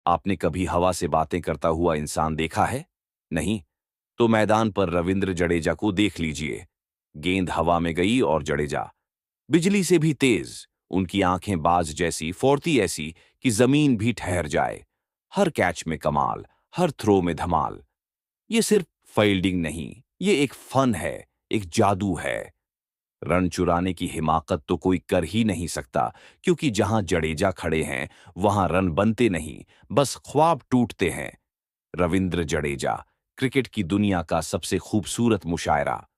आपने कभी हवा से बातें करता हुआ इंसान देखा है? नहीं? तो मैदान पर रविंद्र जडेजा को देख लीजिए। गेंद हवा में गई और जडेजा बिजली से भी तेज, उनकी आंखें बाज जैसी, फौर्ती ऐसी कि जमीन भी ठहर जाए। हर कैच में कमाल, हर थ्रो में धमाल। ये सिर्फ फील्डिंग नहीं, ये एक फन है, एक जादू है। रन चुराने की हिमाकत तो कोई कर ही नहीं सकता, क्योंकि जहां जडेजा खड़े हैं वहां रन बनते नहीं, बस ख्वाब टूटते हैं। रविंद्र जडेजा, क्रिकेट की दुनिया का सबसे खूबसूरत मुशायरा।